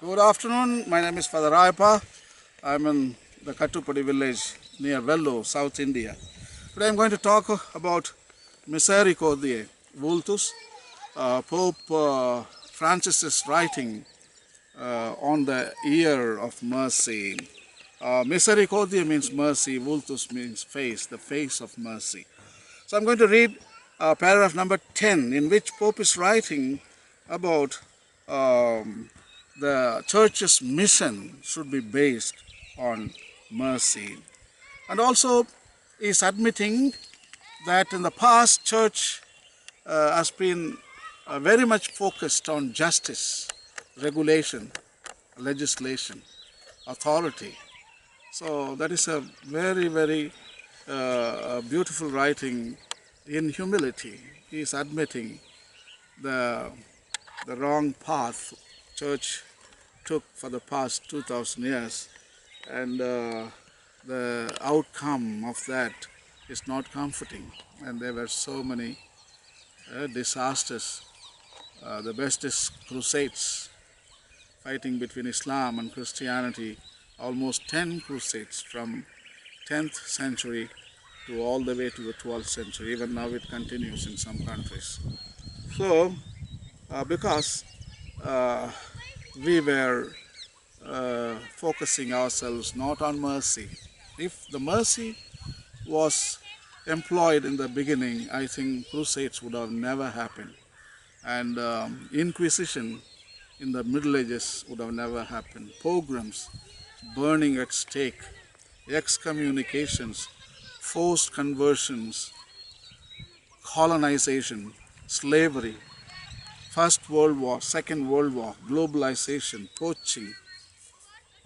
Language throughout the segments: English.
Good afternoon. My name is Father Rayappa. I'm in the Kattupudi village near Vellore, South India. Today I'm going to talk about Misericordiae Vultus. Pope Francis is writing on the year of mercy. Misericordia means mercy, Vultus means face, the face of mercy. So I'm going to read paragraph number 10, in which Pope is writing about the church's mission should be based on mercy. And also is admitting that in the past church has been very much focused on justice, regulation, legislation, authority. So that is a very, very beautiful writing in humility. He is admitting the wrong path church took for the past 2000 years, and the outcome of that is not comforting, and there were so many disasters. The best is crusades, fighting between Islam and Christianity, almost 10 crusades from 10th century to all the way to the 12th century. Even now it continues in some countries. So because we were focusing ourselves not on mercy. If the mercy was employed in the beginning, I think crusades would have never happened, and inquisition in the Middle Ages would have never happened. Pogroms, burning at stake, excommunications, forced conversions, colonization, slavery, First World War, Second World War, globalization, poaching,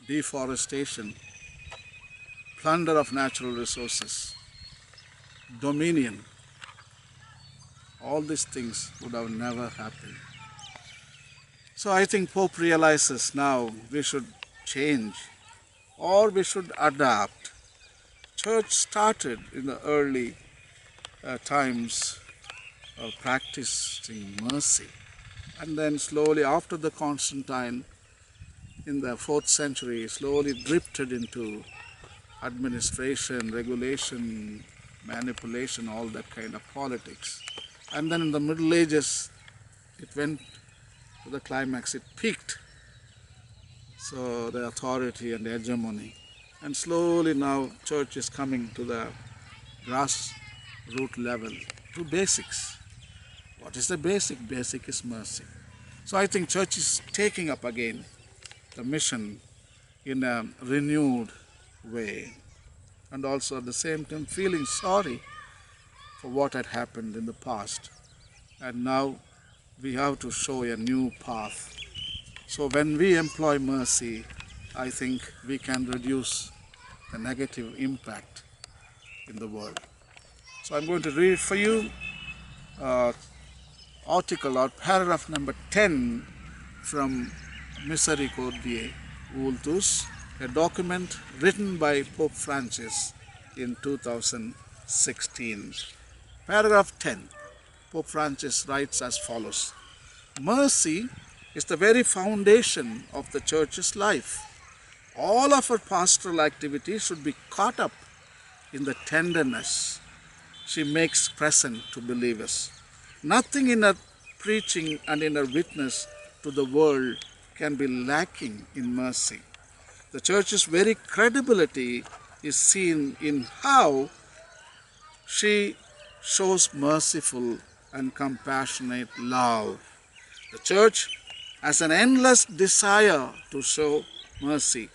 deforestation, plunder of natural resources, dominion. All these things would have never happened. So I think Pope realizes now we should change or we should adapt. Church started in the early times of practicing mercy. And then slowly after the Constantine in the 4th century slowly drifted into administration, regulation, manipulation, all that kind of politics. And then in the Middle Ages it went to the climax, it peaked. So the authority and the hegemony. And slowly now church is coming to the grassroots level, to basics. What is the basic? Basic is mercy. So I think church is taking up again the mission in a renewed way, and also at the same time feeling sorry for what had happened in the past. And now we have to show a new path. So when we employ mercy, I think we can reduce the negative impact in the world. So I'm going to read for you article or paragraph number 10 from Misericordiae Vultus, a document written by Pope Francis in 2016. Paragraph 10. Pope Francis writes as follows: mercy is the very foundation of the church's life. All of her pastoral activities should be caught up in the tenderness she makes present to believers. Nothing in her preaching and in her witness to the world can be lacking in mercy. The church's very credibility is seen in how she shows merciful and compassionate love. The church has an endless desire to show mercy.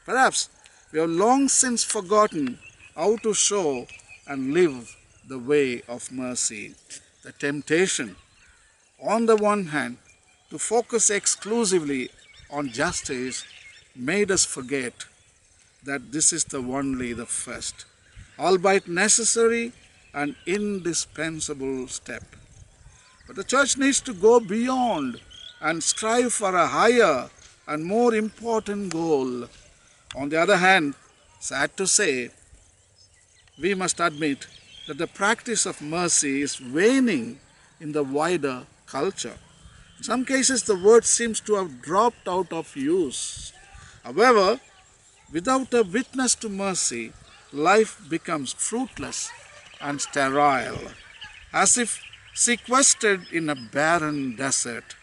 Perhaps we have long since forgotten how to show and live the way of mercy. The temptation, on the one hand, to focus exclusively on justice made us forget that this is the first, albeit necessary and indispensable step. But the church needs to go beyond and strive for a higher and more important goal. On the other hand, sad to say, we must admit that the practice of mercy is waning in the wider culture. In some cases, the word seems to have dropped out of use. However, without a witness to mercy, life becomes fruitless and sterile, as if sequestered in a barren desert.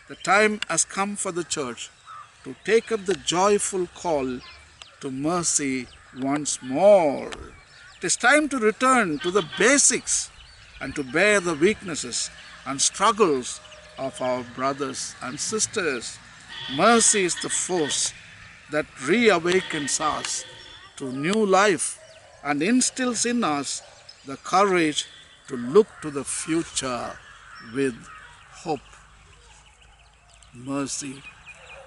The time has come for the church to take up the joyful call to mercy once more. It is time to return to the basics and to bear the weaknesses and struggles of our brothers and sisters. Mercy is the force that reawakens us to new life and instills in us the courage to look to the future with hope. Mercy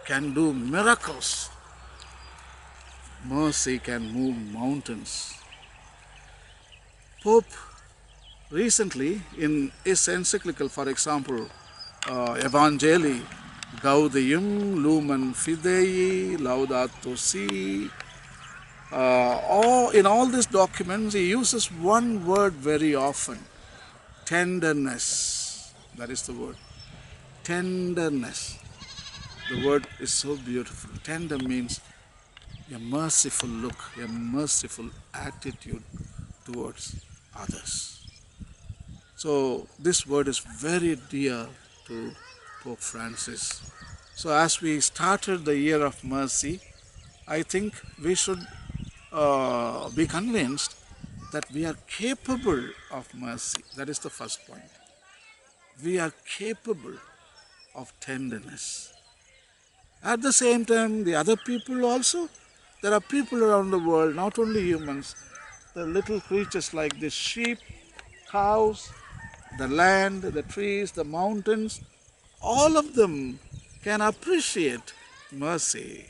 can do miracles. Mercy can move mountains. Pope recently in his encyclical, for example, Evangelii Gaudium Lumen Fidei Laudato Si, in all these documents he uses one word very often: tenderness. That is the word. Tenderness. The word is so beautiful. Tender means a merciful look, a merciful attitude towards others. So this word is very dear to Pope Francis. So as we started the year of mercy, I think we should be convinced that we are capable of mercy. That is the first point. We are capable of tenderness. At the same time, the other people also, there are people around the world, not only humans, the little creatures like the sheep, cows, the land, the trees, the mountains, all of them can appreciate mercy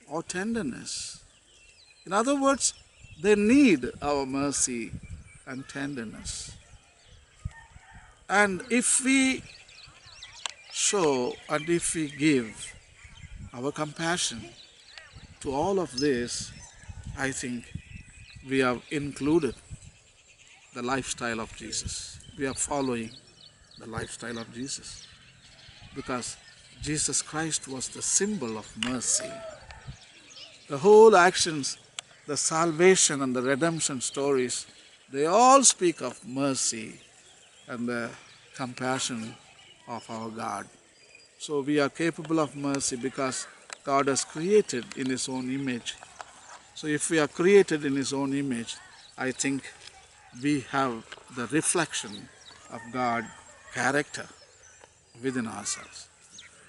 or tenderness. In other words, they need our mercy and tenderness. And if we show and if we give our compassion to all of this, I think we have included the lifestyle of Jesus. We are following the lifestyle of Jesus, because Jesus Christ was the symbol of mercy. The whole actions, the salvation and the redemption stories, they all speak of mercy and the compassion of our God. So we are capable of mercy because God has created in His own image. So if we are created in His own image, I think we have the reflection of God's character within ourselves.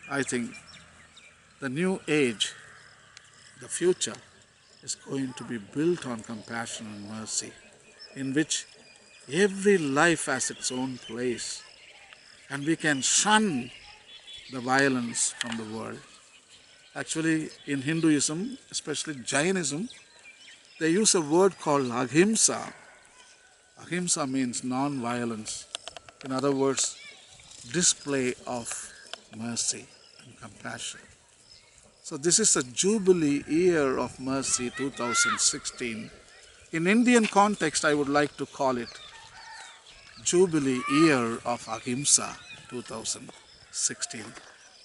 I think the new age, the future, is going to be built on compassion and mercy, in which every life has its own place, and we can shun the violence from the world. Actually, in Hinduism, especially Jainism, they use a word called ahimsa. Ahimsa means non-violence. In other words, display of mercy and compassion. So this is a Jubilee year of mercy 2016. In Indian context, I would like to call it Jubilee year of ahimsa 2016.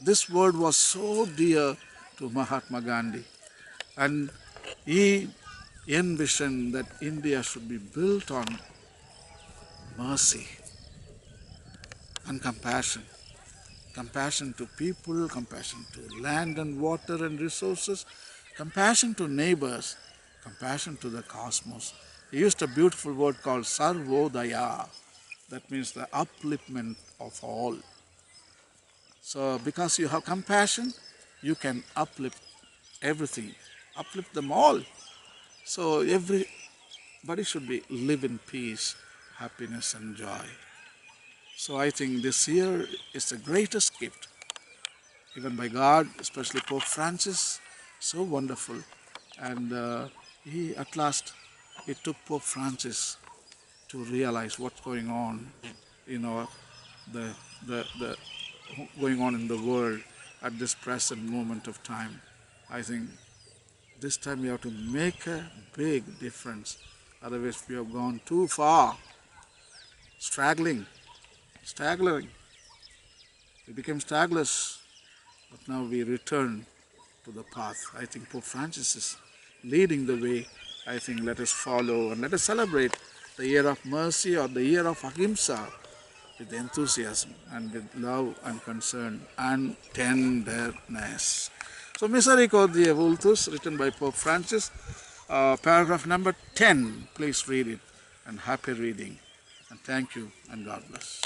This word was so dear to Mahatma Gandhi, and he envisioned that India should be built on mercy and compassion. Compassion to people, compassion to land and water and resources, compassion to neighbors, compassion to the cosmos. He used a beautiful word called sarvodaya. That means the upliftment of all. So because you have compassion, you can uplift everything, uplift them all. So everybody should live in peace, happiness and joy. So I think this year is the greatest gift given by God, especially Pope Francis, so wonderful. And he at last, it took Pope Francis to realize what's going on, the going on in the world at this present moment of time. I think this time we have to make a big difference. Otherwise we have gone too far, staggering. We became stragglers, but now we return to the path. I think Pope Francis is leading the way. I think let us follow and let us celebrate the year of mercy or the year of ahimsa with enthusiasm and with love and concern and tenderness. So Misericordiae Vultus, written by Pope Francis, paragraph number 10. Please read it, and happy reading. And thank you, and God bless.